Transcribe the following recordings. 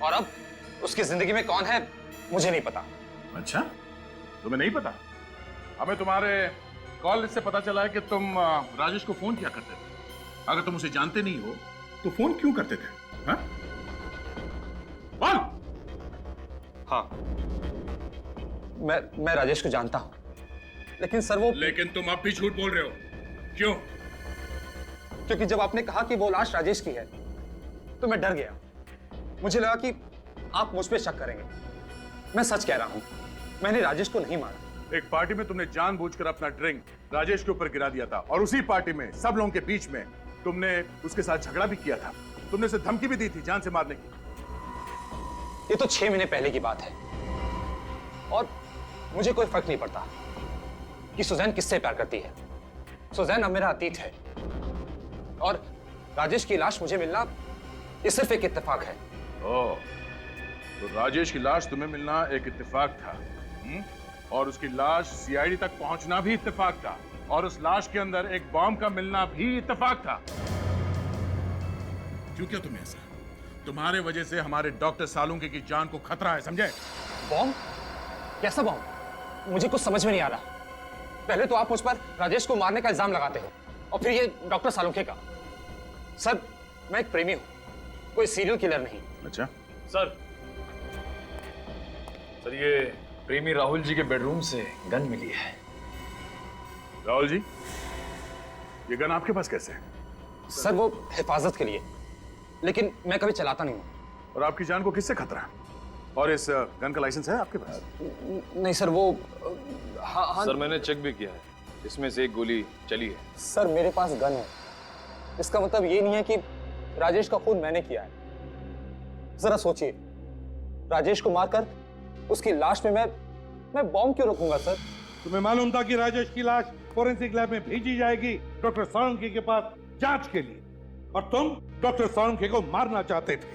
और अब उसकी जिंदगी में कौन है मुझे नहीं पता। अच्छा, तुम्हें नहीं पता? हमें तुम्हारे कॉल लिस्ट से पता चला है कि तुम राजेश को फोन किया करते थे। अगर तुम उसे जानते नहीं हो तो फोन क्यों करते थे? हाँ? बोल। हाँ, मैं राजेश को जानता हूं, लेकिन सर वो लेकिन तुम अब भी झूठ बोल रहे हो। क्यों? क्योंकि जब आपने कहा कि वो लाश राजेश की है तो मैं डर गया। मुझे लगा कि आप मुझ पे शक करेंगे। मैं सच कह रहा हूं, मैंने राजेश को नहीं मारा। एक पार्टी में तुमने जानबूझकर अपना ड्रिंक राजेश के ऊपर गिरा दिया था और उसी पार्टी में सब लोगों के बीच में तुमने उसके साथ झगड़ा भी किया था। तुमने उसे धमकी भी दी थी जान से मारने की। ये तो 6 महीने पहले की बात है और मुझे कोई फर्क नहीं पड़ता कि सुजैन किससे प्यार करती है। सुजैन अब मेरा अतीत है और राजेश की लाश मुझे मिलना ये सिर्फ एक इत्तेफाक है। ओह, तो राजेश की लाश तुम्हें मिलना एक इत्तेफाक था। और उसकी लाश सीआईडी तक पहुंचना भी इत्तेफाक था और उस लाश के अंदर एक बॉम्ब का मिलना भी इत्तेफाक था। क्यों किया तुमने ऐसा? तुम्हारे वजह से हमारे डॉक्टर सालुंके की जान को खतरा है, समझे? बॉम्ब? कैसा बॉम्ब? मुझे कुछ समझ में नहीं आ रहा। पहले तो आप मुझ पर राजेश को मारने का इल्जाम लगाते हो और फिर ये डॉक्टर सालुंके का। सर, मैं एक प्रेमी हूं, कोई सीरियल किलर नहीं। अच्छा सर, ये प्रेमी राहुल जी के बेडरूम से गन मिली है। राहुल जी, ये गन आपके पास कैसे है? सर, वो हिफाजत के लिए, लेकिन मैं कभी चलाता नहीं हूं। और आपकी जान को किससे खतरा है? और इस गन का लाइसेंस है आपके पास? नहीं सर, वो हाँ सर, मैंने चेक भी किया है, इसमें से एक गोली चली है। सर, मेरे पास गन है, इसका मतलब ये नहीं है कि राजेश का खून मैंने किया है। जरा सोचिए, राजेश को मारकर उसकी लाश में मैं बॉम्ब क्यों रखूंगा सर? तुम्हें मालूम था कि राजेश की लाश फोरेंसिक लैब में भेजी जाएगी डॉक्टर सालुंके के पास जांच के लिए, और तुम डॉक्टर सालुंके को मारना चाहते थे।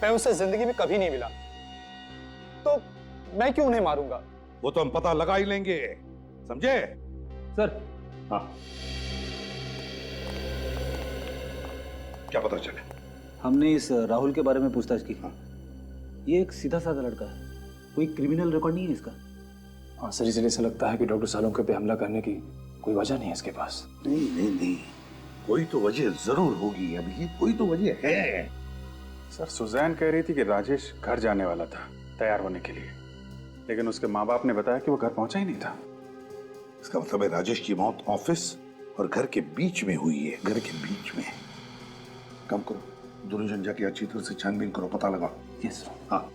मैं उसे जिंदगी में कभी नहीं मिला, तो मैं क्यों उन्हें मारूंगा? वो तो हम पता लगा ही लेंगे, समझे? सर, हाँ, क्या पता चले? हमने इस राहुल के बारे में पूछताछ की। ये एक सीधा साधा लड़का है, कोई क्रिमिनल रिकॉर्ड नहीं है इसका। हाँ सर, इसलिए ऐसा लगता है कि डॉक्टर सालुंके पे हमला करने की कोई वजह नहीं है इसके पास। नहीं, कोई तो वजह जरूर होगी। अभी कोई तो वजह है। सर, सुजैन कह रही थी कि राजेश घर जाने वाला था तैयार होने के लिए, लेकिन उसके माँ बाप ने बताया कि वो घर पहुंचा ही नहीं था। इसका मतलब है राजेश की मौत ऑफिस और घर के बीच में हुई है। घर के बीच में। काम करो, दोनों जन जाके अच्छी तरह से छानबीन करो, पता लगाओ। यस। हाँ,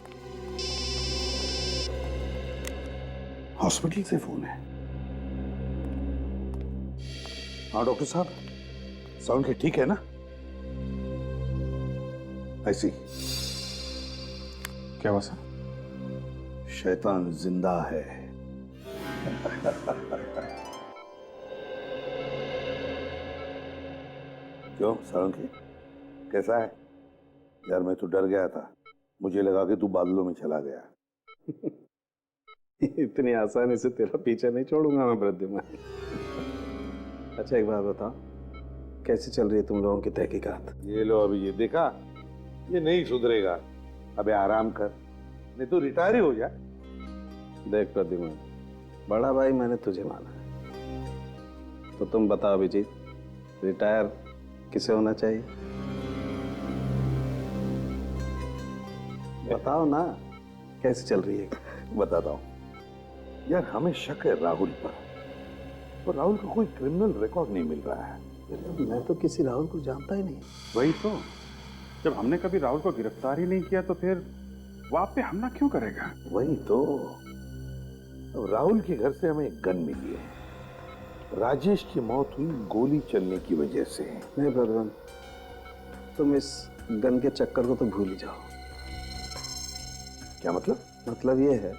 हॉस्पिटल से फोन है। हाँ डॉक्टर साहब, साउंड ठीक है ना? ऐसी क्या हुआ सर? शैतान जिंदा है। क्यों सालुंके, कैसा है? यार मैं तो डर गया था, मुझे लगा कि तू बादलों में चला गया। इतनी आसानी से तेरा पीछा नहीं छोड़ूंगा मैं वृद्धिमान। अच्छा एक बात बताओ, कैसे चल रही है तुम लोगों की तहकीकात? ये लो अभी ये देखा, ये नहीं सुधरेगा। अबे आराम कर, नहीं तो रिटायर ही हो जा। देख प्रद्युमन, बड़ा भाई मैंने तुझे माना है, तो तुम बताओ अभिजीत, रिटायर किसे होना चाहिए? बताओ ना, कैसे चल रही है? बताता हूँ यार, हमें शक है राहुल पर, और राहुल का कोई क्रिमिनल रिकॉर्ड नहीं मिल रहा है। मैं तो किसी राहुल को जानता ही नहीं। वही तो, जब हमने कभी राहुल को गिरफ्तार ही नहीं किया तो फिर वो आप पे हमला क्यों करेगा? वही तो। अब राहुल के घर से हमें एक गन मिली है, राजेश की मौत हुई गोली चलने की वजह से। नहीं प्रद्युमन, तुम इस गन के चक्कर को तो भूल ही जाओ। क्या मतलब? मतलब ये है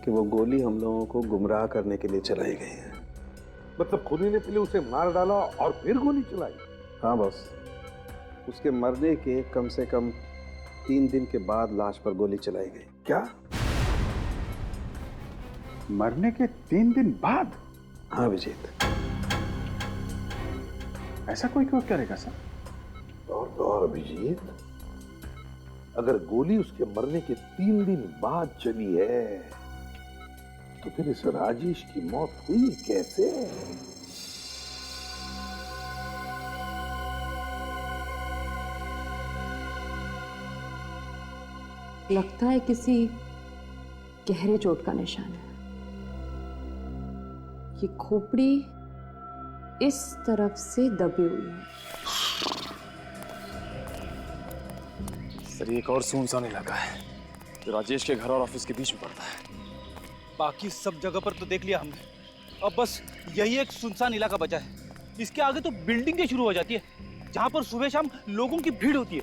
कि वो गोली हम लोगों को गुमराह करने के लिए चलाई गई है। मतलब खुनी ने पहले उसे मार डाला और फिर गोली चलाई? हाँ बॉस, उसके मरने के कम से कम 3 दिन के बाद लाश पर गोली चलाई गई। क्या? मरने के 3 दिन बाद? हाँ अभिजीत। ऐसा कोई क्यों करेगा सर? और अभिजीत, अगर गोली उसके मरने के 3 दिन बाद चली है तो फिर इस राजेश की मौत हुई कैसे? लगता है किसी गहरे चोट का निशान है। ये खोपड़ी इस तरफ से दबी हुई है। सर ये एक और सुनसान इलाका है जो राजेश के घर और ऑफिस के बीच में पड़ता है। बाकी सब जगह पर तो देख लिया हमने, अब बस यही एक सुनसान इलाका बचा है। इसके आगे तो बिल्डिंगें शुरू हो जाती है जहां पर सुबह शाम लोगों की भीड़ होती है।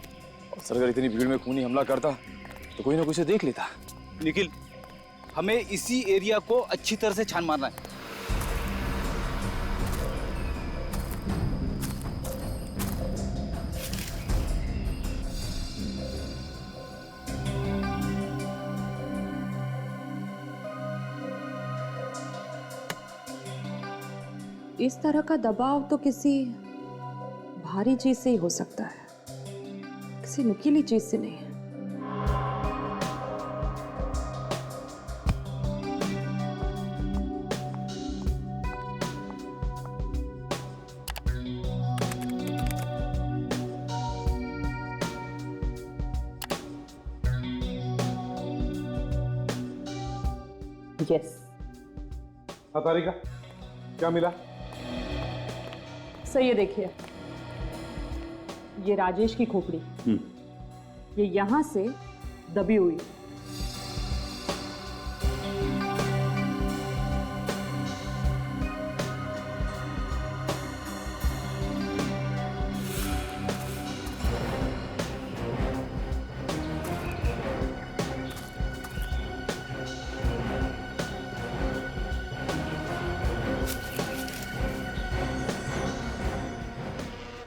और सर अगर इतनी भीड़ में खूनी हमला करता तो कोई ना कोई उसे देख लेता। निखिल, हमें इसी एरिया को अच्छी तरह से छान मारना है। इस तरह का दबाव तो किसी भारी चीज से ही हो सकता है, किसी नुकीली चीज से नहीं। यस। हाँ तारिका, क्या मिला? सर ये देखिए, ये राजेश की खोपड़ी, ये यहां से दबी हुई है।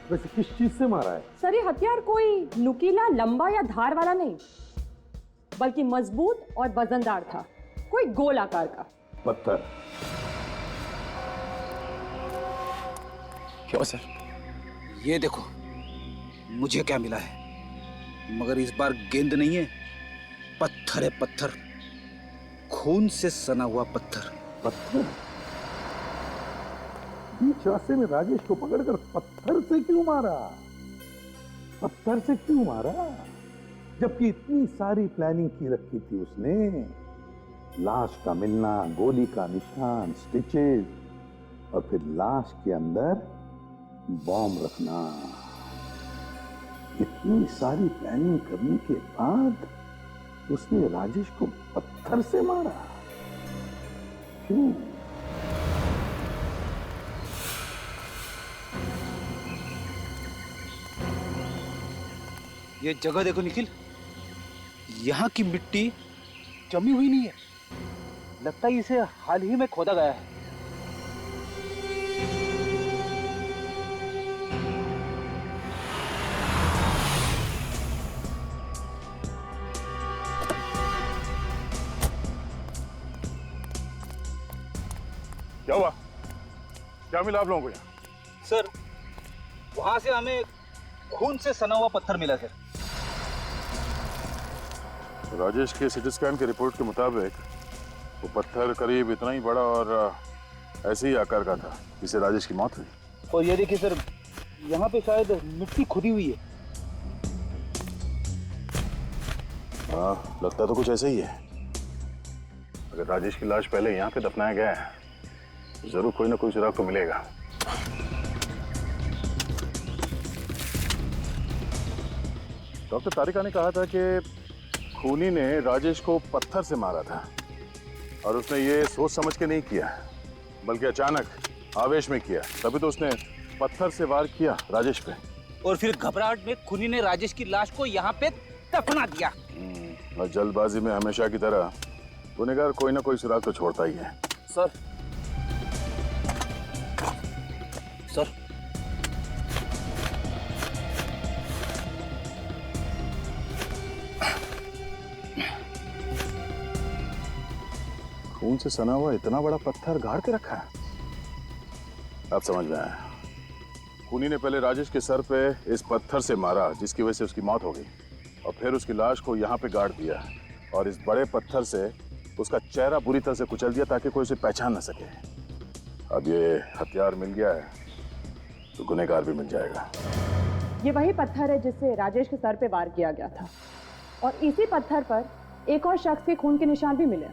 वैसे किस चीज से मारा है? सर ये हथियार कोई नुकीला, लंबा या धार वाला नहीं, बल्कि मजबूत और वजनदार था, कोई गोल आकार का पत्थर। क्यों सर? ये देखो मुझे क्या मिला है, मगर इस बार गेंद नहीं है, पत्थर है, पत्थर, खून से सना हुआ पत्थर। पत्थर? बीच रास्ते में राजेश को पकड़कर पत्थर से क्यों मारा? पत्थर से क्यों मारा? जबकि इतनी सारी प्लानिंग की रखी थी उसने। लाश का मिलना, गोली का निशान, स्टिचेस, और फिर लाश के अंदर बॉम्ब रखना। इतनी सारी प्लानिंग करने के बाद उसने राजेश को पत्थर से मारा। क्यों? ये जगह देखो निखिल, यहाँ की मिट्टी जमी हुई नहीं है, लगता है इसे हाल ही में खोदा गया है। क्या हुआ? क्या मिला आप लोगों को यहाँ? सर वहां से हमें खून से सना हुआ पत्थर मिला सर। राजेश के सिटी स्कैन की रिपोर्ट के मुताबिक वो पत्थर करीब इतना ही बड़ा और ऐसे ही आकार का था जिससे राजेश की मौत हुई। और ये देखिए सर, यहाँ पे शायद मिट्टी खुदी हुई है। हाँ, लगता तो कुछ ऐसा ही है। अगर राजेश की लाश पहले यहाँ पे दफनाया गया है तो जरूर कोई ना कोई सुराग तो मिलेगा। डॉक्टर तारिका ने कहा था कि खूनी ने राजेश को पत्थर से मारा था और उसने ये सोच समझ के नहीं किया, बल्कि अचानक आवेश में किया। तभी तो उसने पत्थर से वार किया राजेश पे। और फिर घबराहट में खूनी ने राजेश की लाश को यहाँ पे दफना दिया। और जल्दबाजी में हमेशा की तरह गुनहगार कोई ना कोई सुराग तो छोड़ता ही है। सर सर खून से सना हुआ इतना बड़ा पत्थर गाड़ के रखा है। अब समझ में आया, खूनी ने पहले राजेश के सर पे इस पत्थर से मारा जिसकी वजह से उसकी मौत हो गई, और फिर उसकी लाश को यहाँ पे गाड़ दिया और इस बड़े पत्थर से उसका चेहरा बुरी तरह से कुचल दिया ताकि कोई उसे पहचान न सके। अब ये हथियार मिल गया है तो गुनहगार भी मिल जाएगा। ये वही पत्थर है जिससे राजेश के सर पे वार किया गया था और इसी पत्थर पर एक और शख्स के खून के निशान भी मिले।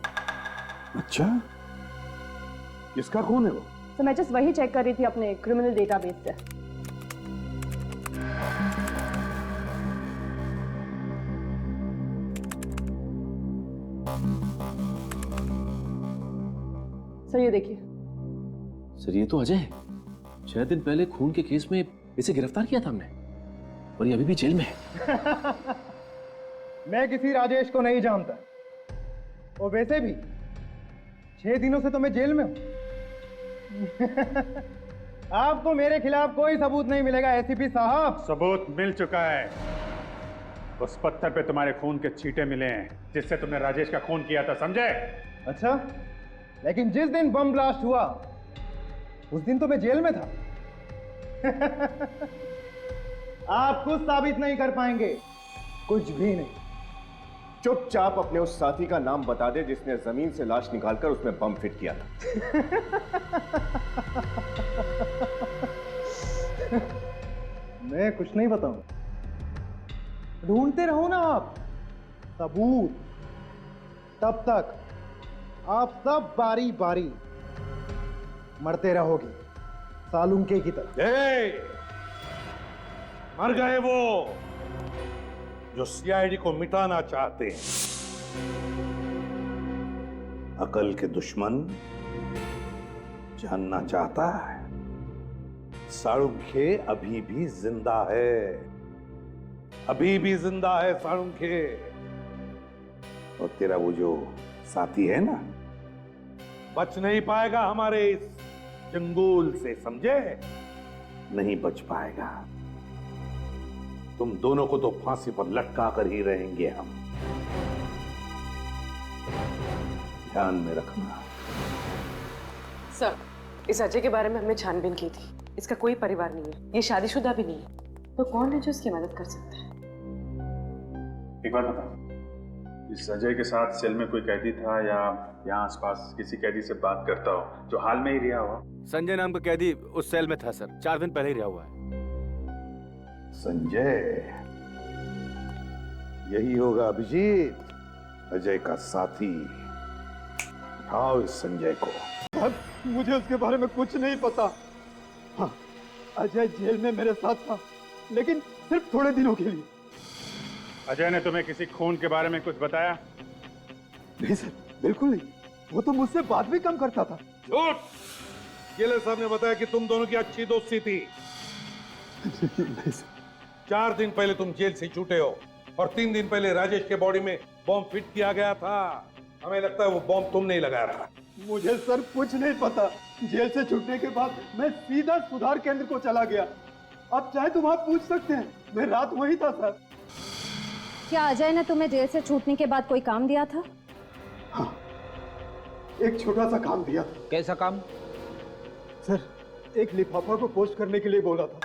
अच्छा, किसका खून है वो? तो मैं जस्ट वही चेक कर रही थी अपने क्रिमिनल डेटाबेस से। सर ये देखिए। सर ये तो अजय है। 6 दिन पहले खून के केस में इसे गिरफ्तार किया था हमने और ये अभी भी जेल में है। मैं किसी राजेश को नहीं जानता और वैसे भी 6 दिनों से तो मैं जेल में हूं। आपको मेरे खिलाफ कोई सबूत नहीं मिलेगा एसीपी साहब। सबूत मिल चुका है। उस पत्थर पे तुम्हारे खून के छींटे मिले हैं जिससे तुमने राजेश का खून किया था, समझे? अच्छा, लेकिन जिस दिन बम ब्लास्ट हुआ उस दिन तो मैं जेल में था। आप कुछ साबित नहीं कर पाएंगे, कुछ भी नहीं। चुपचाप अपने उस साथी का नाम बता दे जिसने जमीन से लाश निकालकर उसमें बम फिट किया था। मैं कुछ नहीं बताऊं। ढूंढते रहो ना आप सबूत, तब तक आप सब बारी बारी मरते रहोगे सालुंके की तरह। मर गए वो जो सीआईडी को मिटाना चाहते हैं। अकल के दुश्मन जानना चाहता है साळुंखे अभी भी जिंदा है, अभी भी जिंदा है साळुंखे। और तेरा वो जो साथी है ना, बच नहीं पाएगा हमारे इस जंगूल से, समझे? नहीं बच पाएगा। तुम दोनों को तो फांसी पर लटका कर ही रहेंगे हम, ध्यान में रखना। सर, इस अजय के बारे में हमने छानबीन की थी। इसका कोई परिवार नहीं है, ये शादीशुदा भी नहीं है। तो कौन है जो इसकी मदद कर सकता है? एक बार बताओ, इस अजय के साथ सेल में कोई कैदी था या यहाँ आसपास किसी कैदी से बात करता हो जो हाल में ही रिहा हुआ? संजय नाम का कैदी उस सेल में था सर, 4 दिन पहले ही रिहा हुआ है। संजय, यही होगा अभिजीत, अजय का साथी। उठाओ इस संजय को। मुझे उसके बारे में कुछ नहीं पता। हाँ, अजय जेल में मेरे साथ था, लेकिन सिर्फ थोड़े दिनों के लिए। अजय ने तुम्हें किसी खून के बारे में कुछ बताया? नहीं सर, बिल्कुल नहीं। वो तो मुझसे बात भी कम करता था। झूठ! जेलर साहब ने बताया कि तुम दोनों की अच्छी दोस्ती थी। नहीं सर। 4 दिन पहले तुम जेल से छूटे हो और 3 दिन पहले राजेश के बॉडी में बॉम्ब फिट किया गया था। हमें लगता है वो बॉम्ब तुमने ही लगाया था। मुझे सर कुछ नहीं पता। जेल से छूटने के बाद मैं सीधा सुधार केंद्र को चला गया। आप चाहे तो वहां पूछ सकते हैं, मैं रात वहीं था सर। क्या अजय ने तुम्हें जेल से छूटने के बाद कोई काम दिया था? हाँ, एक छोटा सा काम दिया था। कैसा काम? सर, एक लिफाफा को पोस्ट करने के लिए बोला था।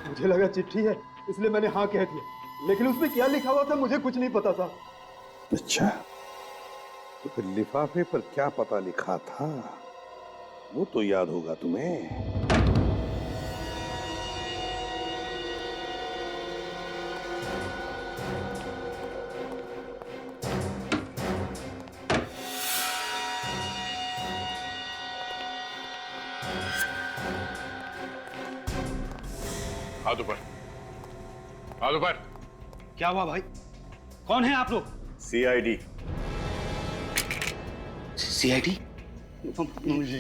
मुझे लगा चिट्ठी है, इसलिए मैंने हाँ कह दिया, लेकिन उसमें क्या लिखा हुआ था मुझे कुछ नहीं पता था। अच्छा, तो फिर लिफाफे पर क्या पता लिखा था वो तो याद होगा तुम्हें। हाथ ऊपर, हाथ ऊपर। क्या हुआ भाई? कौन है आप लोग? सीआईडी। सीआईडी?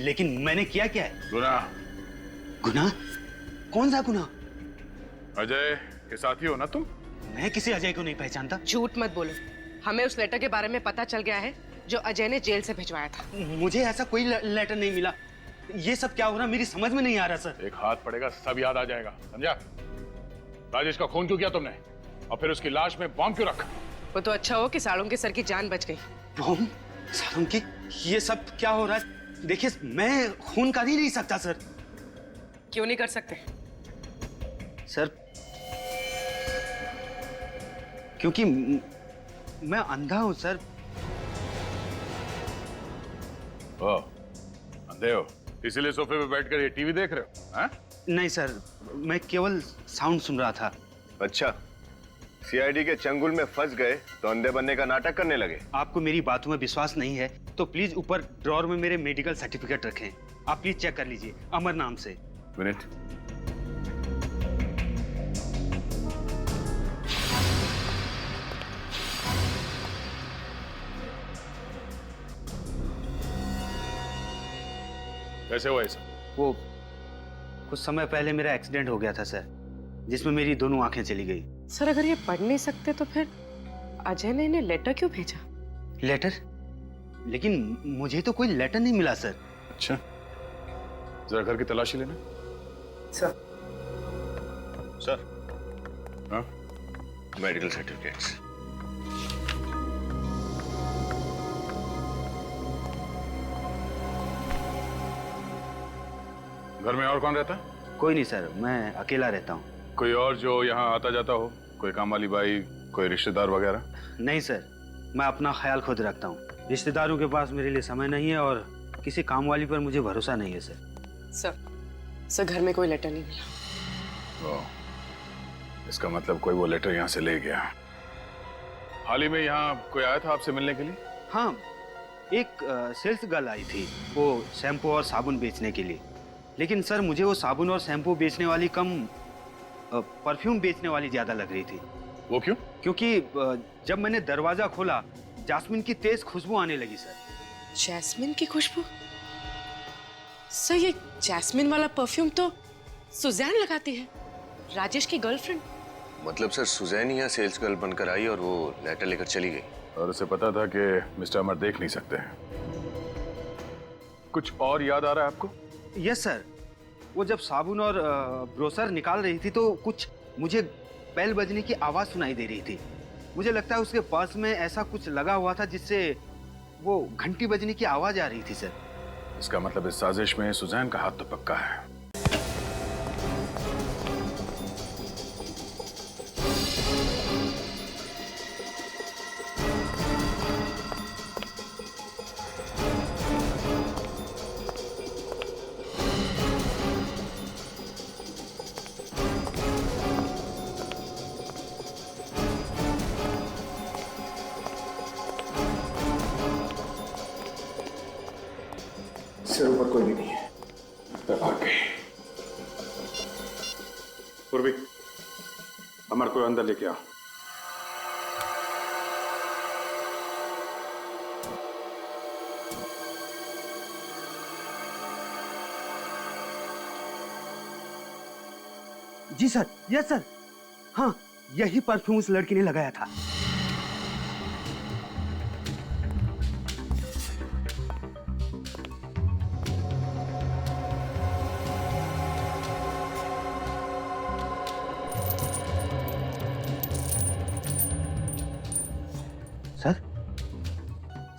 लेकिन मैंने किया क्या है? गुनाह। गुनाह? कौन सा गुनाह? अजय के साथी हो ना तुम? मैं किसी अजय को नहीं पहचानता। झूठ मत बोलो। हमें उस लेटर के बारे में पता चल गया है जो अजय ने जेल से भिजवाया था। मुझे ऐसा कोई लेटर नहीं मिला। ये सब क्या हो रहा मेरी समझ में नहीं आ रहा सर। एक हाथ पड़ेगा सब याद आ जाएगा, समझा? राजेश का खून क्यों किया तुमने और फिर उसकी लाश में बॉम्ब क्यों रखा? वो तो अच्छा हो कि साळुंके सर की जान बच गई। बॉम्ब? साळुंके? ये सब क्या हो रहा है? देखिए, मैं खून कर ही नहीं सकता सर। क्यों नहीं कर सकते? सर, क्योंकि मैं अंधा हूं सर। ओ, अंधे हो इसीलिए सोफे पे बैठकर ये टीवी देख रहे हो? हाँ? नहीं सर, मैं केवल साउंड सुन रहा था। अच्छा, सीआईडी के चंगुल में फंस गए तो अंधे बनने का नाटक करने लगे। आपको मेरी बातों में विश्वास नहीं है तो प्लीज ऊपर ड्रॉर में मेरे मेडिकल सर्टिफिकेट रखें। आप प्लीज चेक कर लीजिए, अमर नाम से। मिनट। कैसे हुआ ऐसा? वो कुछ समय पहले मेरा एक्सीडेंट हो गया था सर, जिसमें मेरी दोनों आंखें चली गई। सर अगर ये पढ़ नहीं सकते तो फिर अजय ने इन्हें लेटर क्यों भेजा? लेटर? लेकिन मुझे तो कोई लेटर नहीं मिला सर। अच्छा, जरा घर की तलाशी लेना। सर। सर। हाँ? Medical certificates. घर में और कौन रहता है? कोई नहीं सर, मैं अकेला रहता हूँ। कोई और जो यहाँ आता जाता हो? कोई काम वाली बाई, कोई रिश्तेदार वगैरह? नहीं सर, मैं अपना ख्याल खुद रखता हूँ। रिश्तेदारों के पास मेरे लिए समय नहीं है और किसी काम वाली पर मुझे भरोसा नहीं है सर। सर घर में कोई लेटर नहीं मिला। इसका मतलब कोई वो लेटर यहाँ से ले गया। हाल ही में यहाँ कोई आया था आपसे मिलने के लिए? हाँ, एक सेल्स गर्ल आई थी, वो शैम्पू और साबुन बेचने के लिए। लेकिन सर मुझे वो साबुन और शैम्पू बेचने वाली कम परफ्यूम बेचने वाली ज्यादा लग रही थी। वो क्यों? क्योंकि जब मैंने दरवाजा खोला जास्मिन की तेज खुशबू आने लगी सर। जैस्मिन की खुशबू? सर ये जैस्मिन वाला परफ्यूम तो सुजैन लगाती है, राजेश की गर्लफ्रेंड। मतलब सर सुजैन यहाँ सेल्स गर्ल बनकर आई और वो लेटर लेकर चली गई। और उसे पता था कि मिस्टर अमर देख नहीं सकते हैं। कुछ और याद आ रहा है आपको? यस सर, वो जब साबुन और ब्रोसर निकाल रही थी तो कुछ मुझे बेल बजने की आवाज सुनाई दे रही थी। मुझे लगता है उसके पर्स में ऐसा कुछ लगा हुआ था जिससे वो घंटी बजने की आवाज आ रही थी सर। इसका मतलब इस साजिश में सुजैन का हाथ तो पक्का है। सर ऊपर कोई भी नहीं है। भाग गई। पूर्वी, अमर को अंदर लेके आओ। जी सर, यस सर। हाँ, यही परफ्यूम उस लड़की ने लगाया था।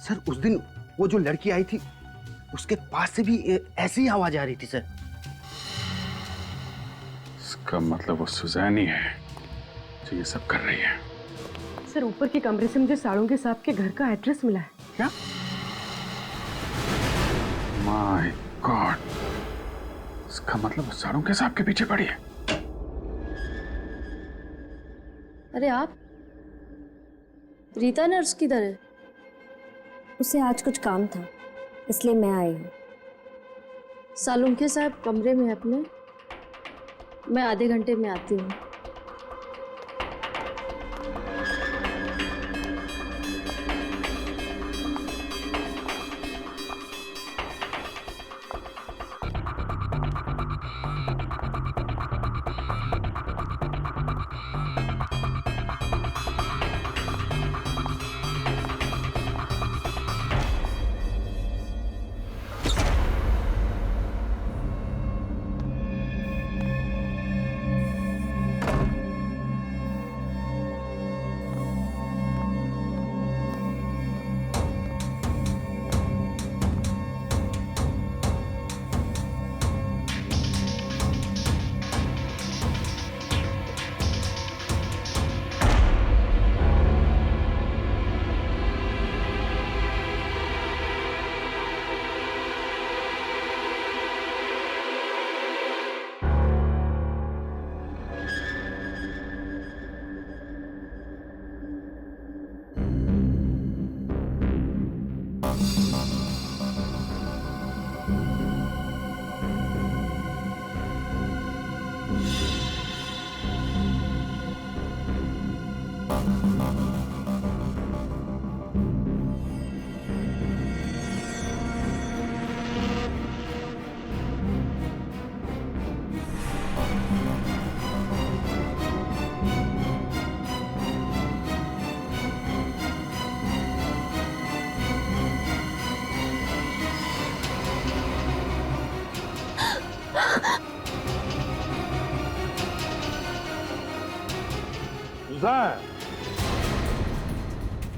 सर उस दिन वो जो लड़की आई थी उसके पास से भी ऐसी ही आवाज आ रही थी सर। इसका मतलब वो सुजैन ही है जो ये सब कर रही है। सर ऊपर के कमरे से मुझे साड़ोंके साहब के घर का एड्रेस मिला है। क्या? माय गॉड, इसका मतलब वो साड़ोंके साहब के पीछे पड़ी है। अरे आप, रीता नर्स किधर है? उसे आज कुछ काम था इसलिए मैं आई हूँ। सालुंखे साहब कमरे में अपने, मैं आधे घंटे में आती हूँ।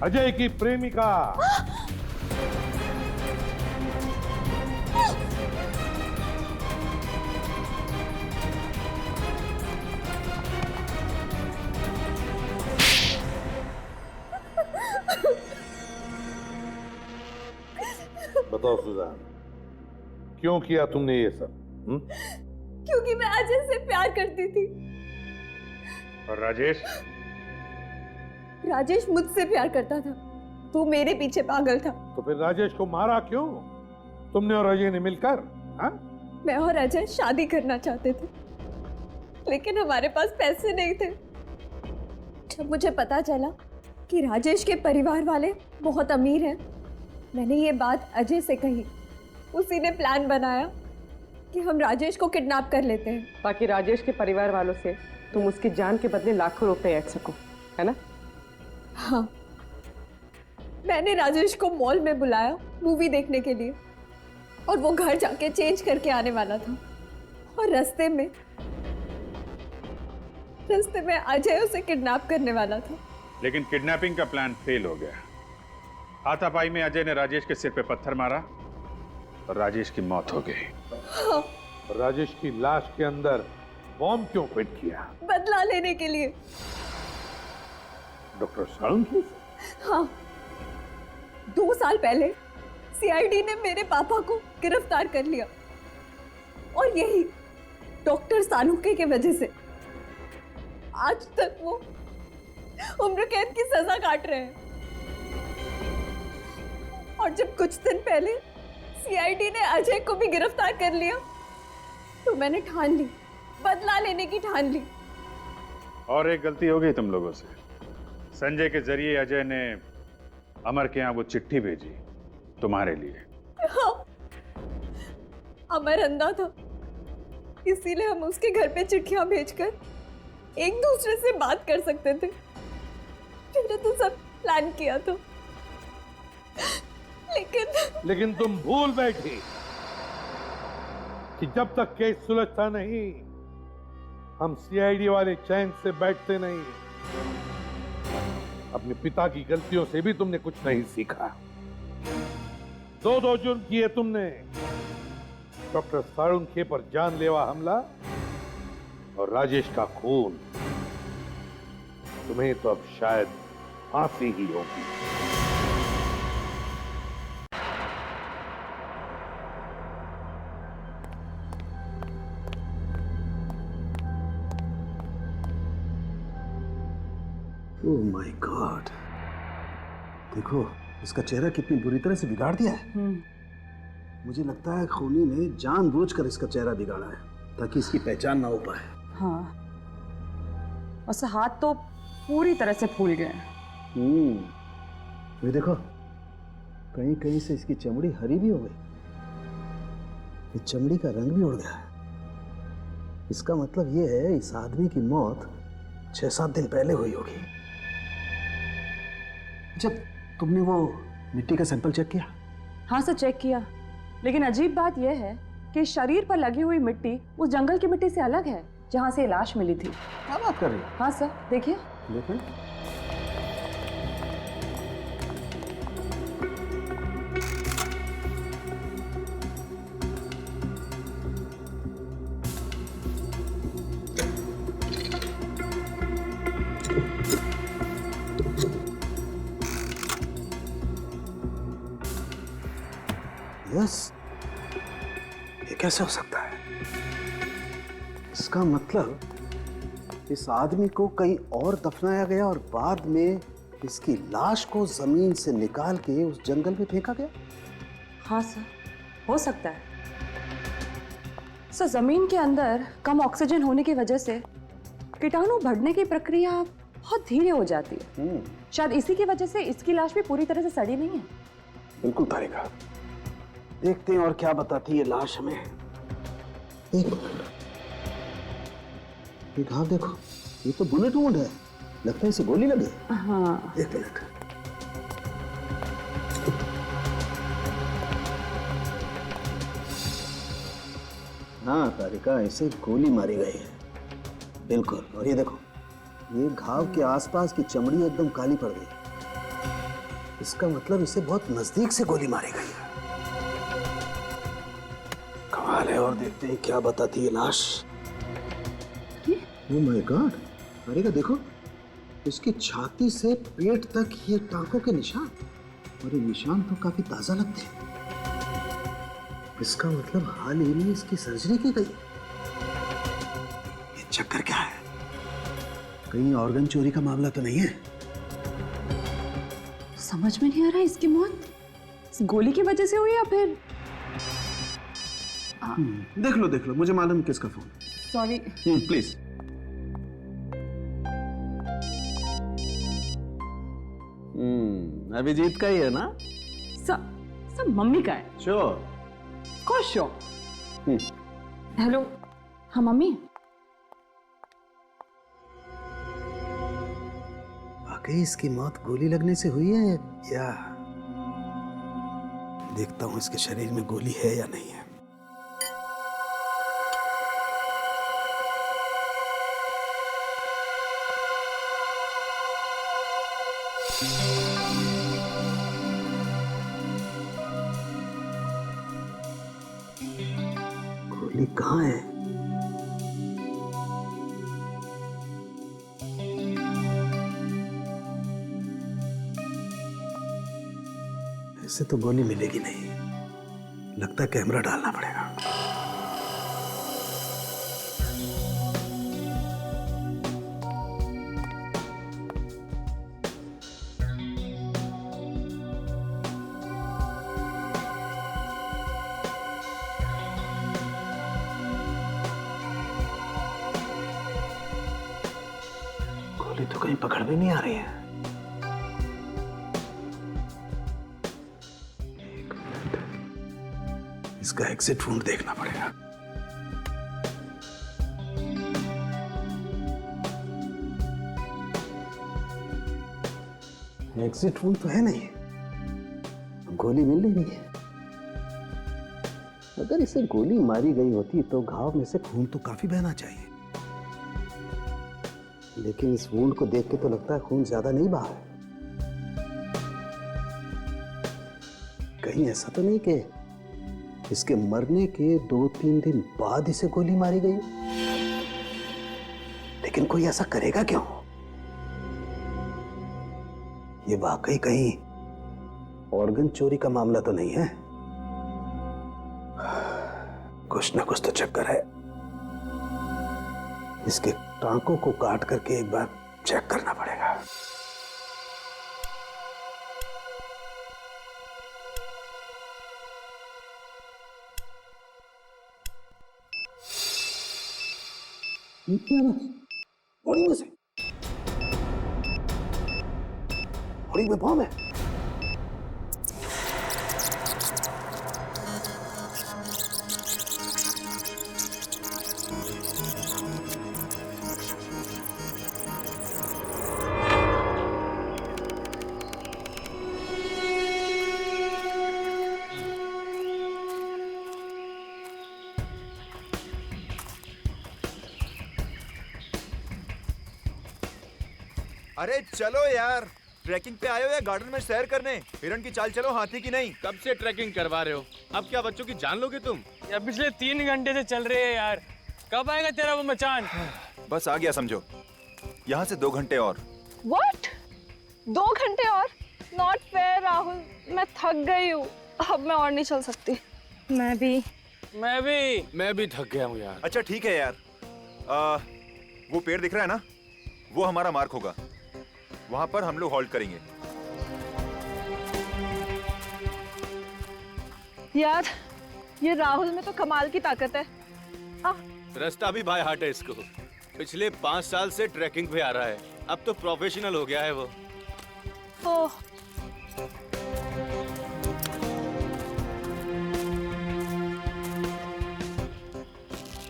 अजय की प्रेमिका। बताओ सुजान, क्यों किया तुमने ये सब? क्योंकि मैं अजय से प्यार करती थी। और राजेश? राजेश मुझसे प्यार करता था, तू मेरे पीछे पागल था। तो फिर राजेश को मारा क्यों तुमने और अजय ने मिलकर? हाँ? मैं और अजय शादी करना चाहते थे, लेकिन हमारे पास पैसे नहीं थे। जब मुझे पता चला कि राजेश के परिवार वाले बहुत अमीर हैं, मैंने ये बात अजय से कही। उसी ने प्लान बनाया कि हम राजेश को किडनैप कर लेते हैं, ताकि राजेश के परिवार वालों से तुम उसकी जान के बदले लाखों रुपए ऐंठ सको, है ना? हाँ, मैंने राजेश को मॉल में बुलाया मूवी देखने के लिए, और वो घर जाके चेंज करके आने वाला था। और रास्ते में अजय उसे किडनैप करने वाला था। लेकिन किडनैपिंग का प्लान फेल हो गया। हाथापाई में अजय ने राजेश के सिर पे पत्थर मारा और राजेश की मौत हो गई। हाँ। राजेश की लाश के अंदर बॉम्ब क्यों फिट किया? बदला लेने के लिए। डॉक्टर साळुंखे? हाँ, 2 साल पहले सीआईडी ने मेरे पापा को गिरफ्तार कर लिया, और यही डॉक्टर साळुंखे की वजह से आज तक वो उम्र कैद की सजा काट रहे हैं। और जब कुछ दिन पहले सीआईडी ने अजय को भी गिरफ्तार कर लिया, तो मैंने ठान ली, बदला लेने की ठान ली। और एक गलती हो गई तुम लोगों से। संजय के जरिए अजय ने अमर के यहाँ वो चिट्ठी भेजी तुम्हारे लिए। हाँ, अमर अंधा था, इसीलिए हम उसके घर पे चिट्ठियां भेजकर एक दूसरे से बात कर सकते थे। मैंने तो सब प्लान किया था, लेकिन तुम भूल बैठी कि जब तक केस सुलझता नहीं, हम सीआईडी वाले चैन से बैठते नहीं। अपने पिता की गलतियों से भी तुमने कुछ नहीं सीखा। 2 जुर्म किए तुमने, डॉक्टर साळुंखे पर जानलेवा हमला और राजेश का खून। तुम्हें तो अब शायद फांसी ही होगी। ओह माय गॉड, देखो इसका चेहरा कितनी बुरी तरह से बिगाड़ दिया है। मुझे लगता है खूनी ने जानबूझकर इसका चेहरा बिगाड़ा है ताकि इसकी पहचान ना हो पाए। हाँ, उसका हाथ तो पूरी तरह से फूल गए। ये देखो, कहीं कहीं से इसकी चमड़ी हरी भी हो गई। ये चमड़ी का रंग भी उड़ गया है। इसका मतलब ये है इस आदमी की मौत 6-7 दिन पहले हुई होगी। जब तुमने वो मिट्टी का सैंपल चेक किया? हाँ सर, चेक किया, लेकिन अजीब बात यह है कि शरीर पर लगी हुई मिट्टी उस जंगल की मिट्टी से अलग है जहाँ से लाश मिली थी। क्या बात कर रही हो? हाँ सर, देखिए। देखो, यस, ये कैसे हो सकता है? इसका मतलब इस आदमी को कहीं और दफनाया गया और बाद में इसकी लाश को जमीन से निकाल के उस जंगल में फेंका गया। हाँ सर, हो सकता है सर। जमीन के अंदर कम ऑक्सीजन होने की वजह से कीटाणु बढ़ने की प्रक्रिया बहुत धीरे हो जाती है। शायद इसी की वजह से इसकी लाश भी पूरी तरह से सड़ी नहीं है। बिल्कुल तारिका, देखते हैं और क्या बताती है लाश हमें। एक मिनट, ये घाव देखो, ये तो बुलेट वुंड है। लगता है इसे गोली लगी। हाँ, एक मिनट, हाँ तारिका, इसे गोली मारी गई है बिल्कुल। और ये देखो, ये घाव के आसपास की चमड़ी एकदम काली पड़ गई। इसका मतलब इसे बहुत नजदीक से गोली मारी गई है। कमाल है। और देखते हैं क्या बताती है लाश। ओह माय गॉड, अरे का देखो, इसकी छाती से पेट तक ये टांकों के निशान, और ये निशान तो काफी ताजा लगते हैं। इसका मतलब हाल ही में इसकी सर्जरी की गई। ये चक्कर क्या है? कहीं ऑर्गन चोरी का मामला तो नहीं है? समझ में नहीं आ रहा इसकी मौत इस गोली की वजह से हुई या फिर देख लो, मुझे मालूम किसका फोन। सॉरी। प्लीज। अभिजीत का ही है ना? सब मम्मी का है। श्योर? खुश श्योर। हेलो। हाँ मम्मी। वाकई इसकी मौत गोली लगने से हुई है या? देखता हूं इसके शरीर में गोली है या नहीं है। गोली कहाँ है? ऐसे तो गोली मिलेगी नहीं, लगता है कैमरा डालना पड़ेगा। गोली तो कहीं पकड़ में नहीं आ रही है। इसका एग्जिट वुंड देखना पड़ेगा। एग्जिट वुंड तो है नहीं, गोली मिल नहीं रही है। अगर इसे गोली मारी गई होती तो घाव में से खून तो काफी बहना चाहिए, लेकिन इस वुंड को देख के तो लगता है खून ज्यादा नहीं बहा है। कहीं ऐसा तो नहीं कि इसके मरने के 2-3 दिन बाद इसे गोली मारी गई? लेकिन कोई ऐसा करेगा क्यों? ये वाकई कहीं ऑर्गन चोरी का मामला तो नहीं है? कुछ ना कुछ तो चक्कर है। इसके टांकों को काट करके एक बार चेक करना पड़ेगा। ये क्या बस? बॉडी में से? बॉडी में बॉम्ब है? अरे चलो यार, ट्रैकिंग पे आए हो या गार्डन में सैर करने? हिरण की चाल चलो, हाथी की नहीं। कब से ट्रैकिंग करवा रहे हो? अब क्या बच्चों की जान लोगे तुम? यार पिछले 3 घंटे से चल रहे हैं यार, कब आएगा तेरा वो मचान? बस आ गया समझो। यहाँ से 2 घंटे और। What? 2 घंटे और? नॉट फेयर राहुल, मैं थक गई हूँ, अब मैं और नहीं चल सकती। मैं भी थक गया हूँ यार। अच्छा ठीक है यार, वो पेड़ दिख रहा है ना, वो हमारा मार्क होगा। वहां पर हम लोग होल्ड करेंगे। यार ये राहुल में तो कमाल की ताकत है। रास्ता भी बाय हार्ट है इसको। पिछले 5 साल से ट्रैकिंग पे आ रहा है, अब तो प्रोफेशनल हो गया है वो। ओह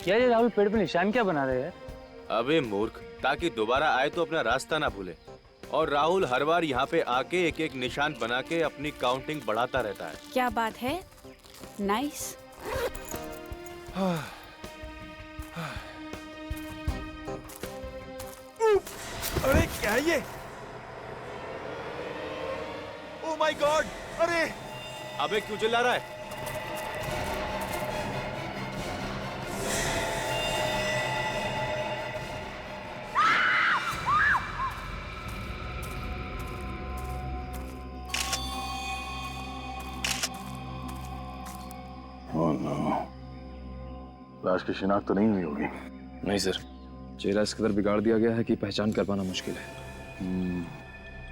क्या ये राहुल पेड़ पे निशान क्या बना रहे हैं? अबे मूर्ख, ताकि दोबारा आए तो अपना रास्ता ना भूले। और राहुल हर बार यहाँ पे आके एक एक निशान बना के अपनी काउंटिंग बढ़ाता रहता है। क्या बात है, नाइस। अरे क्या है ये? Oh my God! अरे अबे क्यों चिल्ला रहा है? ओह नो, लाश की शिनाख्त तो नहीं हुई होगी। नहीं सर, चेहरा इस कदर बिगाड़ दिया गया है कि पहचान कर पाना मुश्किल है।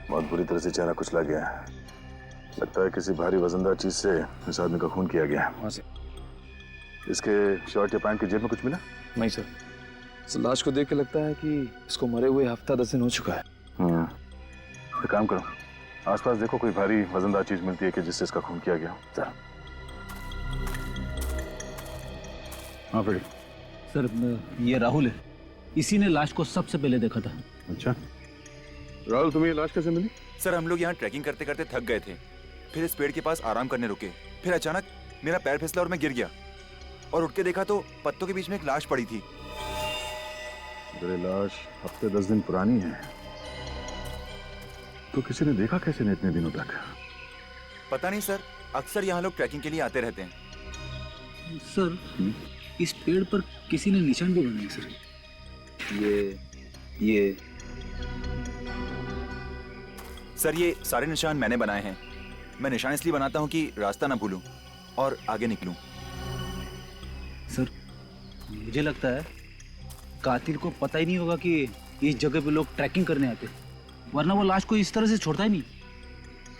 बहुत बुरी तरह से चेहरा कुचला गया है। लगता है किसी भारी वजनदार चीज से इस आदमी का खून किया गया है। वहाँ से इसके शर्ट या पैंट की जेब में कुछ मिला? नहीं सर, इस लाश को देख के लगता है कि इसको मरे हुए हफ्ता 10 दिन हो चुका है। एक काम करो, आसपास देखो कोई भारी वजनदार चीज मिलती है कि जिससे इसका खून किया गया। जरा। हाँ फिर सर, ये राहुल है, इसी ने लाश को सबसे पहले देखा था। अच्छा राहुल, तुम्हें ये लाश कैसे मिली? सर हम लोग यहाँ ट्रैकिंग करते करते थक गए थे, फिर इस पेड़ के पास आराम करने रुके, फिर अचानक मेरा पैर फिसला और मैं गिर गया और उठ के देखा तो पत्तों के बीच में एक लाश पड़ी थी। अगर ये लाश हफ्ते 10 दिन पुरानी है तो किसी ने देखा कैसे नहीं इतने दिनों तक? पता नहीं सर, अक्सर यहाँ लोग ट्रैकिंग के लिए आते रहते हैं। सर, इस पेड़ पर किसी ने निशान भी बनाए सर। ये सर ये सारे निशान मैंने बनाए हैं। मैं निशान इसलिए बनाता हूँ कि रास्ता ना भूलूं और आगे निकलूं। सर, मुझे लगता है कातिल को पता ही नहीं होगा कि इस जगह पे लोग ट्रैकिंग करने आते, वरना वो लाश को इस तरह से छोड़ता ही नहीं।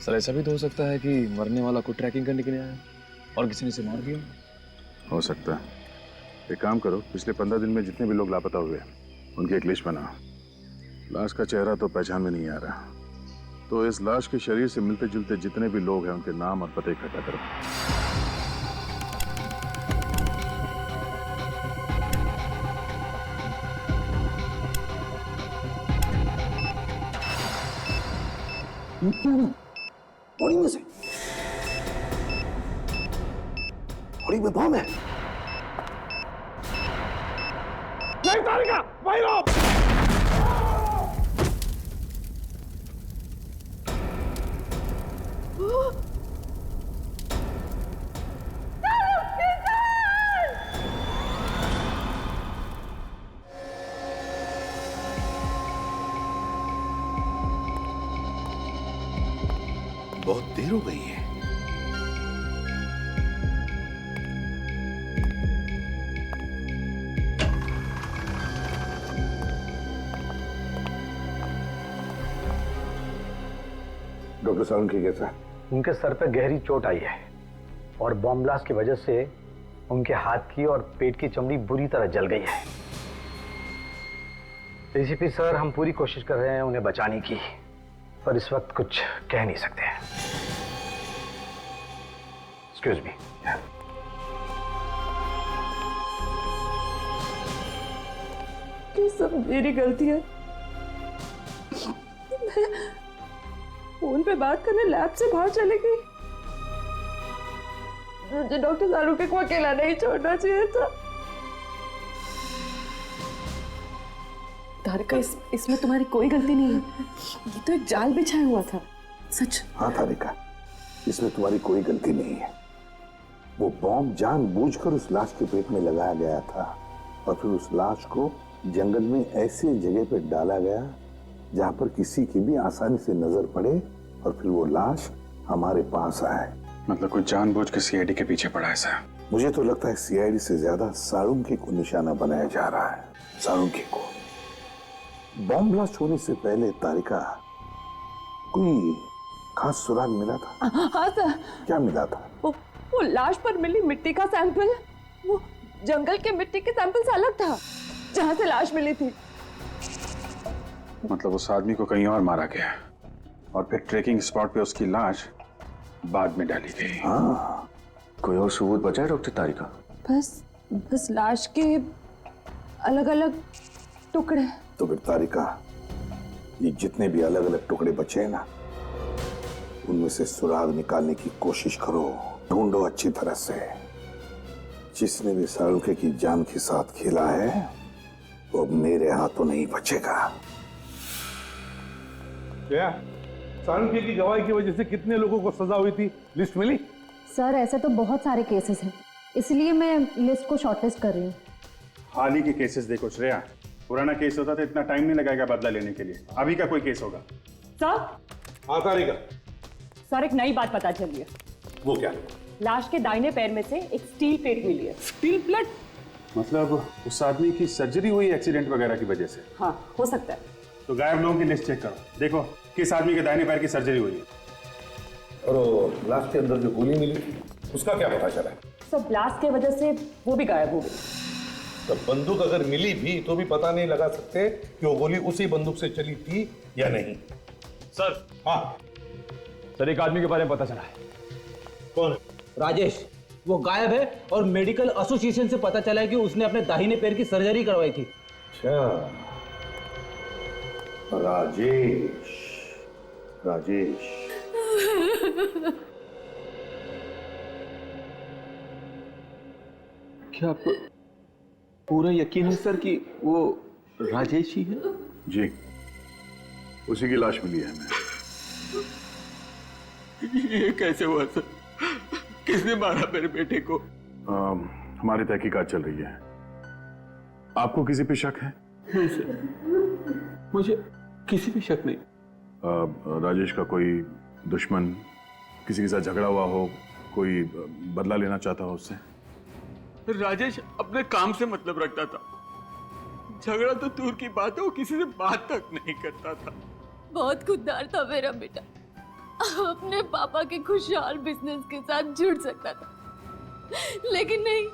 सर ऐसा भी तो हो सकता है कि मरने वाला को ट्रैकिंग करने के लिए आया और किसी ने इसे मार दिया। हो सकता है। एक काम करो, पिछले 15 दिन में जितने भी लोग लापता हुए उनकी एक लिस्ट बनाओ। लाश का चेहरा तो पहचान में नहीं आ रहा, तो इस लाश के शरीर से मिलते जुलते जितने भी लोग हैं उनके नाम और पते इकट्ठा करो। बॉडी में से बॉडी में बम है। नहीं तारिका, वहीं रहो। बहुत देर हो गई है। डॉक्टर सालुंखे कैसा है? उनके सर पर गहरी चोट आई है और बॉम्ब ब्लास्ट की वजह से उनके हाथ की और पेट की चमड़ी बुरी तरह जल गई है। डीसीपी सर, हम पूरी कोशिश कर रहे हैं उन्हें बचाने की, पर इस वक्त कुछ कह नहीं सकते हैं। Excuse me. ये सब मेरी गलती है। फोन पे बात करने लैब से बाहर चली गई। मुझे डॉक्टर सालुंखे को अकेला नहीं छोड़ना चाहिए था। तारिका, इसमें तुम्हारी कोई गलती नहीं है। ये तो एक जाल बिछाया हुआ था। सच। हाँ तारिका, इसमें तुम्हारी कोई गलती नहीं है। वो बॉम्ब जानबूझकर उस लाश के पेट में लगाया गया था और फिर उस लाश को जंगल में ऐसे जगह पे डाला गया जहां पर किसी की भी आसानी से नजर पड़े और फिर वो लाश हमारे पास आए। मतलब कोई जानबूझ के सीआईडी के पीछे पड़ा है सर? मुझे तो लगता है सीआईडी से ज्यादा सालुंखे को निशाना बनाया जा रहा है। सालुंखे को। बॉम्ब ब्लास्ट होने से पहले तारिका कोई खास सुराग मिला था? हाँ सर। क्या मिला था? वो लाश पर मिली मिट्टी का सैंपल, वो जंगल के मिट्टी के सैंपल से अलग था जहां से लाश मिली थी। मतलब उस आदमी को कहीं और मारा गया और फिर ट्रेकिंग स्पॉट पे उसकी लाश बाद में डाली गई। हाँ। कोई और सबूत बचा है डॉक्टर तारिका? बस लाश के अलग अलग टुकड़े। तो फिर तारिका, ये जितने भी अलग अलग टुकड़े बचे हैं ना, उनमें से सुराग निकालने की कोशिश करो, ढूंढो अच्छी तरह से। जिसने भी सालुंखे की जान के साथ खेला है वो अब मेरे हाथों नहीं बचेगा। क्या सालुंखे की गवाही की वजह से कितने लोगों को सजा हुई थी, लिस्ट मिली? सर ऐसे तो बहुत सारे केसेस हैं, इसलिए मैं लिस्ट को शॉर्टलिस्ट कर रही हूँ। हाल ही के केसेस देखो श्रेया, पुराना केस होता तो इतना टाइम नहीं लगेगा बदला लेने के लिए। अभी का कोई केस होगा? सर। हाँ तारिका। सर एक नई बात पता चली है। वो क्या? लाश के दाहिने पैर में से एक स्टील प्लेट मिली है। Steel plate? मतलब उस आदमी की सर्जरी हुई एक्सीडेंट वगैरह की वजह से? हाँ हो सकता है। तो गायब लोगों की लिस्ट चेक करो, देखो किस आदमी के दाहिने पैर की सर्जरी हुई है। और लाश के अंदर जो गोली मिली थी उसका क्या पता चला? सर ब्लास्ट की वजह से वो भी गायब हो गई। तो बंदूक अगर मिली भी तो भी पता नहीं लगा सकते कि वो गोली उसी बंदूक से चली थी या नहीं। सर। हाँ सर एक आदमी के बारे में पता चला है। कौन? राजेश। वो गायब है और मेडिकल एसोसिएशन से पता चला है कि उसने अपने दाहिने पैर की सर्जरी करवाई थी। अच्छा, राजेश। राजेश। क्या आपको पूरा यकीन है सर कि वो राजेश ही है? जी, उसी की लाश मिली है हमें। ये कैसे हुआ सर? किसने मारा मेरे बेटे को? हमारी तहकीकात चल रही है। आपको किसी पे शक है? नहीं सर, मुझे किसी पे शक नहीं। राजेश का कोई दुश्मन, किसी के साथ झगड़ा हुआ हो, कोई बदला लेना चाहता हो उससे? राजेश अपने काम से मतलब रखता था, झगड़ा तो दूर की बात है, वो किसी से बात तक नहीं करता था। बहुत खुददार था मेरा बेटा, अपने पापा के खुशहाल बिजनेस के साथ जुड़ सकता था, लेकिन नहीं,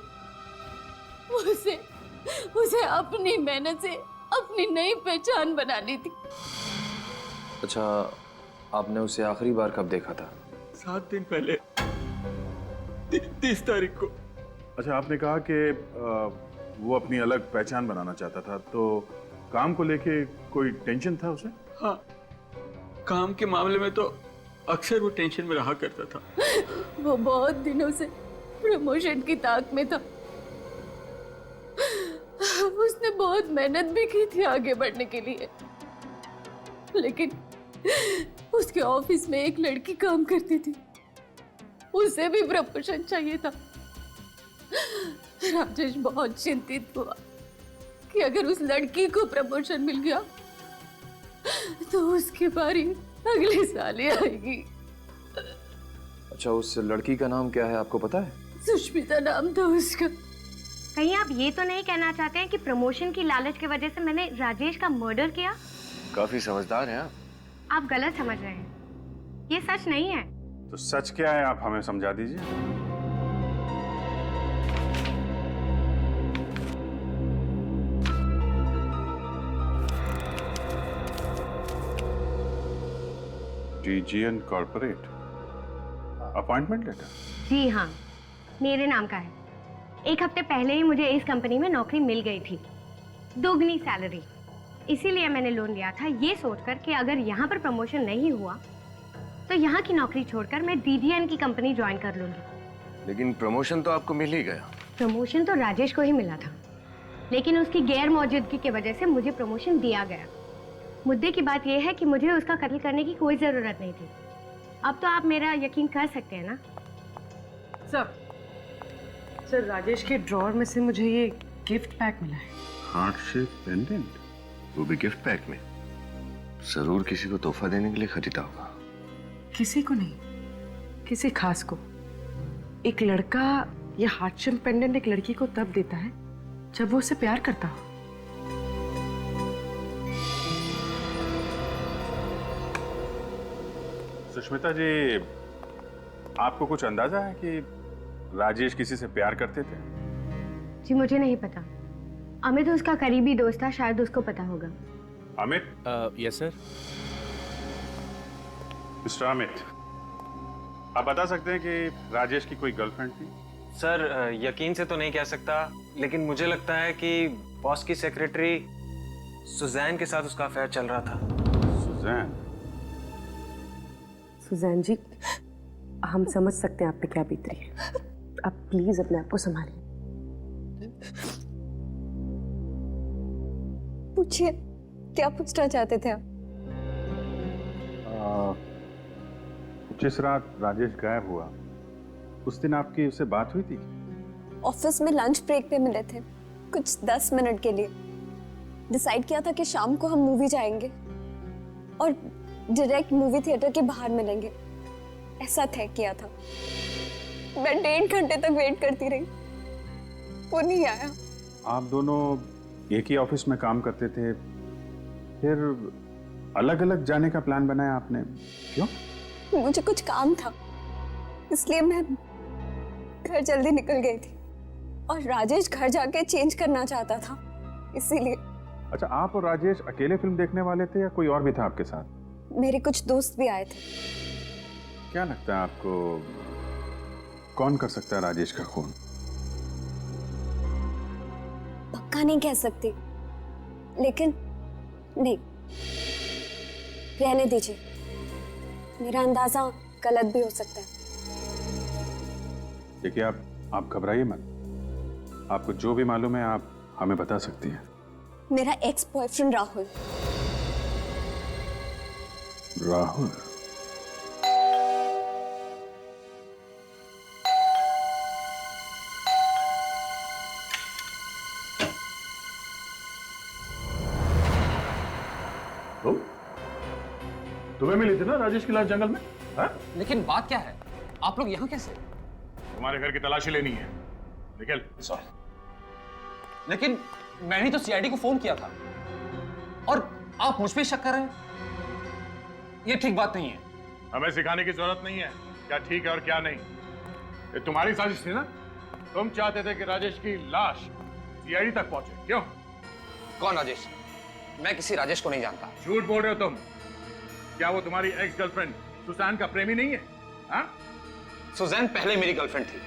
उसे अपनी मेहनत से अपनी नई पहचान बनानी थी। अच्छा, आपने उसे आखिरी बार कब देखा था? 7 दिन पहले, 30 तारीख को। अच्छा, आपने कहा कि वो अपनी अलग पहचान बनाना चाहता था, तो काम को लेके कोई टेंशन था उसे? हाँ, काम के मामले में तो अक्सर वो टेंशन में रहा करता था। वो बहुत दिनों से प्रमोशन की ताक में था। उसने बहुत मेहनत भी की थी आगे बढ़ने के लिए, लेकिन उसके ऑफिस में एक लड़की काम करती थी, उसे भी प्रमोशन चाहिए था। राजेश बहुत चिंतित हुआ कि अगर उस लड़की को प्रमोशन मिल गया तो उसकी बारी अगले साल ही आएगी। अच्छा, उस लड़की का नाम क्या है, आपको पता है? सुष्मिता नाम था उसका। कहीं आप ये तो नहीं कहना चाहते हैं कि प्रमोशन की लालच की वजह से मैंने राजेश का मर्डर किया? काफी समझदार हैं आप गलत समझ रहे हैं, ये सच नहीं है। तो सच क्या है, आप हमें समझा दीजिए। DGN corporate appointment letter? जी हाँ, मेरे नाम का है। 1 हफ्ते पहले ही मुझे इस कंपनी में नौकरी मिल गई थी, दोगुनी सैलरी। इसीलिए मैंने लोन लिया था, ये सोचकर कि अगर यहाँ पर प्रमोशन नहीं हुआ तो यहाँ की नौकरी छोड़कर मैं DGN की कंपनी ज्वाइन कर लूंगी। लेकिन प्रमोशन तो आपको मिल ही गया। प्रमोशन तो राजेश को ही मिला था, लेकिन उसकी गैर मौजूदगी की वजह से मुझे प्रमोशन दिया गया। मुद्दे की बात यह है कि मुझे उसका कत्ल करने की कोई जरूरत नहीं थी। अब तो आप मेरा यकीन कर सकते हैं ना? सर राजेश के ड्रॉअर में से मुझे ये गिफ्ट पैक मिला है। हार्ट शेप पेंडेंट, वो भी गिफ्ट पैक में। जरूर किसी को तोहफा देने के लिए खरीदा होगा। किसी को नहीं, किसी खास को। एक लड़का ये हार्ट शेप पेंडेंट एक लड़की को तब देता है जब वो उसे प्यार करता हो। सुष्मिता जी, आपको कुछ अंदाजा है कि राजेश किसी से प्यार करते थे? जी मुझे नहीं पता। अमित उसका करीबी दोस्त था, शायद उसको पता होगा। Amit? Yes sir. Mister Amit, आप बता सकते हैं कि राजेश की कोई गर्लफ्रेंड थी? सर यकीन से तो नहीं कह सकता, लेकिन मुझे लगता है कि बॉस की सेक्रेटरी सुजैन के साथ उसका अफेयर चल रहा था। सुजैन? सुजैन जी, हम समझ सकते हैं आप पे क्या बीत रही है। आप प्लीज अपने आप को संभालिए। पूछिए, क्या पूछना चाहते थे आप? जिस रात राजेश गायब हुआ उस दिन आपकी उससे बात हुई थी? ऑफिस में लंच ब्रेक पे मिले थे, कुछ 10 मिनट के लिए। डिसाइड किया था कि शाम को हम मूवी जाएंगे और डायरेक्ट मूवी थिएटर के बाहर मिलेंगे, ऐसा तय किया था। मैं 1.5 घंटे तक वेट करती रही, वो नहीं आया। आप दोनों एक ही ऑफिस में काम करते थे, फिर अलग अलग जाने का प्लान बनाया आपने, क्यों? मुझे कुछ काम था, इसलिए मैं घर जल्दी निकल गई थी और राजेश घर जाके चेंज करना चाहता था, इसीलिए। अच्छा, आप और राजेश अकेले फिल्म देखने वाले थे या कोई और भी था आपके साथ? मेरे कुछ दोस्त भी आए थे। क्या लगता है आपको कौन कर सकता है राजेश का खून? पक्का नहीं कह सकती, लेकिन नहीं, रहने दीजिए, मेरा अंदाजा गलत भी हो सकता है। देखिए, आप घबराइए मत, आपको जो भी मालूम है आप हमें बता सकती हैं। मेरा एक्स बॉयफ्रेंड राहुल। राहुल? तुम्हें मिली थी ना राजेश की लाश जंगल में? हाँ? लेकिन बात क्या है, आप लोग यहाँ कैसे? तुम्हारे घर की तलाशी लेनी है, निकल। लेकिन मैंने तो सीआईडी को फोन किया था और आप मुझ पे शक कर रहे हैं, ये ठीक बात नहीं है। हमें सिखाने की जरूरत नहीं है क्या ठीक है और क्या नहीं। ये तुम्हारी साजिश थी ना, तुम चाहते थे कि राजेश की लाश सीआईडी तक पहुंचे, क्यों? कौन राजेश? मैं किसी राजेश को नहीं जानता। झूठ बोल रहे हो तुम। क्या वो तुम्हारी एक्स गर्लफ्रेंड सुसैन का प्रेमी नहीं है? हाँ? सुजैन पहले मेरी गर्लफ्रेंड थी,